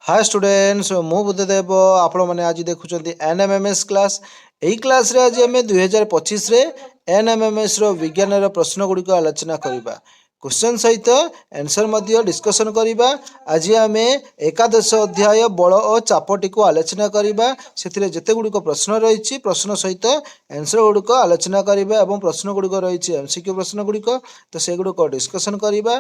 Hi students मु बुद्धदेव आपण मैंने आज देखुं एनएमएमएस क्लास यही क्लास रे आज आम 2025 रे एनएमएमएस रो विज्ञान प्रश्न गुड़िक आलोचना करवा क्वेश्चन सहित आंसर डिस्कशन करवा आज आम एकादश अध्याय बल और चापटी को आलोचना करवा से जिते गुड़िक प्रश्न रही प्रश्न सहित आंसर गुड़िक आलोचना करवा और प्रश्न गुड़िक रही एमसीक्यू प्रश्न गुड़िक तो से गुड़िक डिस्कशन करवा।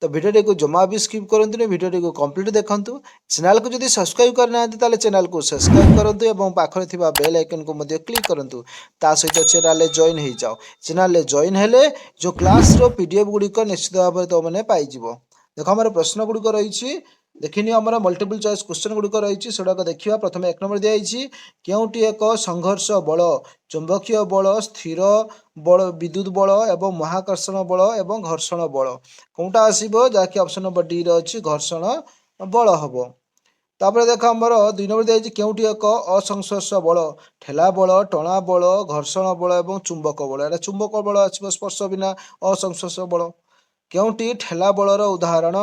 तो भिडियो को जमा भी स्किप करते भिडियो को कंप्लीट देखंतु चैनल को जदि सब्सक्राइब करना ताले चैनल को सब्सक्राइब करंतु एवं पाखरे थिबा बेल आइकन को मध्य क्लिक करंतु ता सहित चैनल जॉइन हो जाओ चैनल जॉइन हेले जो क्लास रो पीडीएफ गुड़िक निश्चित भाव तो मैंने पाई देख आम प्रश्न गुड़िक रही देखनी आम मल्टीपल चॉइस क्वेश्चन गुड़िक रही सेगुड़ाक देखा प्रथम एक नंबर दिखाई केउटी एक संघर्ष बल चुंबकीय बल स्थिर बल विद्युत बल एवं महाकर्षण बल एवं घर्षण बल कौटा आसो जहाँकि ऑप्शन नंबर डी रे घर्षण बल हम तापर देख आमर 2 नंबर दिखाई केउटी एक असंस्पर्श बल ठेला बल टणा बल घर्षण बल एवं चुंबक बल एटा चुंबक बल आसो स्पर्श बिना असंस्पर्श बल केउटी ठेला बलर उदाहरण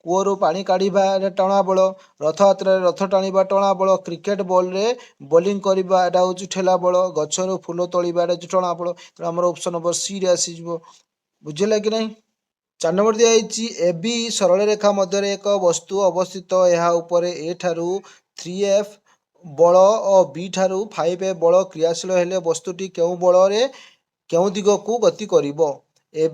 कूअरु पानी काढ़ा टणा बल रथ यात्रा रथ टाणा टणा बल क्रिकेट बॉल रे बोलिंग करवा एटा हूँ ठेला बल गचर फूल तोड़ा टणा बल तेनाली आम ऑप्शन नंबर सी रे आसीज बुझे कि नहीं। 4 नंबर दिखाई ए बी सरल रेखा मध्य एक वस्तु अवस्थित यह उपर ए ठारू 3F बल और बी ठारू 5F बल क्रियाशील हेले वस्तुटी केउ बल रे केउ दिग को गति करिवो ए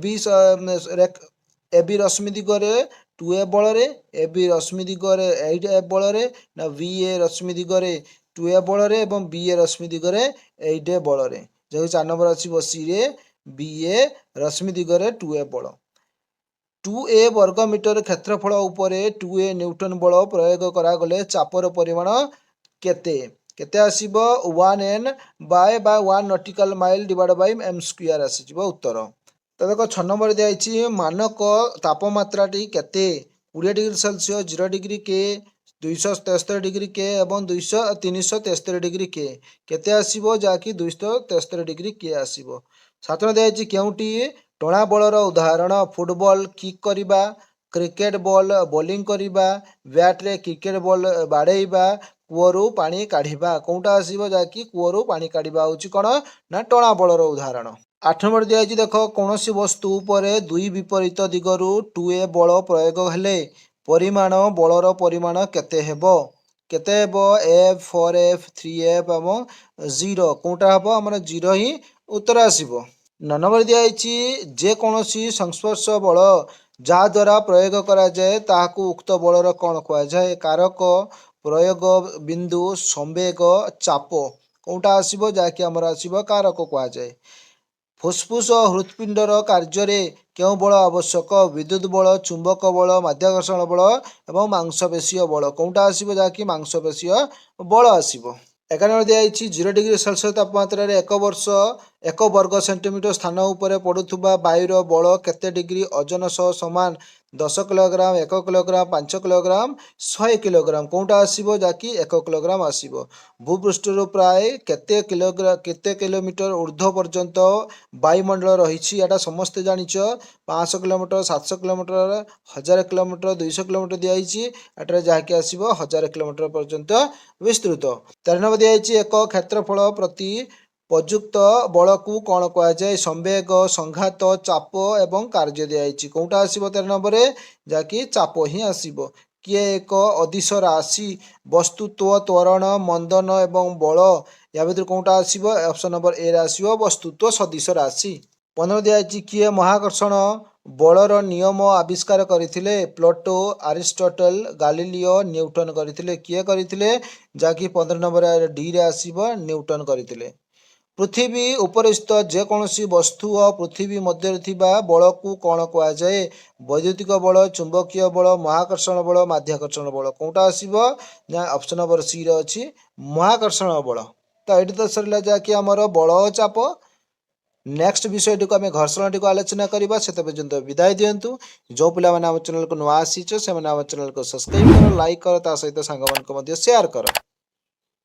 बी रश्मि दिगरे 2F बल रे ए बी रश्मि दिगरे 8F बल रे ना बी ए रश्मि दिगरे 2F बल रे एवं बी ए रश्मि दिगरे 8F बल रे जो 4 नंबर आसीबो सी रे बी ए रश्मि दिगरे 2F बल 2A वर्ग मीटर क्षेत्रफल उपरे 2A न्यूटन बल प्रयोग करागले चापर परिमाण केते केते आसीबो 1n by 1 nautical mile divide by m square आसीबो उत्तर। तो देखो 6 नंबर दिखाई मानक तापमात्राटी केते 20 डिग्री सेल्सियस 0 डिग्री के 273 डिग्री के एवं 373 डिग्री के केते आसीबो जाकि 273 डिग्री के आसीबो। 7 नंबर दिखाई केउटी टणा बलर उदाहरण फुटबॉल किक करिबा क्रिकेट बॉल बोलिंग करिबा बैट रे क्रिकेट बॉल बाड़ेइबा कूअरु पानी काढ़िबा कोउटा आसीबो जाकि कूअरु पानी काढ़िबा होची कोन ना टणा बलर उदाहरण। 8 नंबर दिखाई देख कौन वस्तु पर दुई विपरीत दिगरु 2A बल प्रयोग हेले परिमाण बलर परिमाण केते हेबो केते हेबो F 4F 3F एवं 0 कोटा हेबो हमर 0 ही उत्तर आसीबो। 9 नंबर दिखाई जे कौनसी संस्पर्श बल जहा द्वारा प्रयोग करा जाए ताहाकू उक्त बलर कौन कह जाए कारक प्रयोग बिंदु संवेग चाप कोटा आसीबो जाकि हमर आसीबो कारक कह जाए। फुसफुस और हृत्पिंडर कार्य क्यों बल आवश्यक विद्युत बल चुंबक बल माध्याकर्षण बल एवं मांसपेशीय बल कौटा आसीबो जाकि मांसपेशीय बल आसीबो। 11 नंबर दिखाई 0 डिग्री सेल्सियस तापमात्रा रे 1 वर्ग सेंटीमीटर स्थान उपर पड़ुथुबा वायुर बल केते डिग्री ओजन सह समान 10 किलोग्राम 1 किलोग्राम 5 किलोग्राम 100 किलोग्राम कौटा आसीबो जाकि 1 किलोग्राम आसीबो। भूपृष्ठ प्राय केते किलोमीटर ऊर्ध्व पर्यंत वायुमंडल रही एटा समस्ते जानिच 500 किलोमीटर 700 किलोमीटर 1000 किलोमीटर 200 किलोमीटर दिखाई एटार जहाँकि आसीबो 1000 किलोमीटर पर्यंत विस्तृत। 13 नंबर दिखाई एक क्षेत्रफल प्रति प्रयुक्त बल को कौन कह जाए संवेग संघात चाप एवं कार्य दिखाई कौटा आसीबो 13 नंबर जहाँकि चाप ही आसीबो। किए एक अदिश राशि वस्तुत्व त्वरण मंदन एवं बल या भीतर कौटा आसीबो ऑप्शन नंबर ए आसीबो वस्तुत्व सदिश राशि। 15 दिखाई किए महाकर्षण बलर नियम आविष्कार करथिले प्लेटो अरिस्टोटल गालिलियो न्यूटन करथिले किए करथिले जाकि 15 नंबर डी रे आसीबो न्यूटन करथिले। पृथ्वी उपरिस्थ जेकोसी वस्तु और पृथ्वी मध्य बल को कौन कह जाए वैद्युतिक बल चुंबकीय बल महाकर्षण बल माध्याकर्षण बल कौटा आसीबो ऑप्शन नंबर सी रे अछि महाकर्षण बल। तो ये तो सरला जहाँकि आमर बल चाप नेक्स्ट विषय टी आम घर्षण टी आलोचना करवा से पर्यंत विदाय दिंतु जो पिला आम चैनल को नुआ आसीच से चैनल को सब्सक्राइब कर लाइक कर सहित सांग शेयर कर।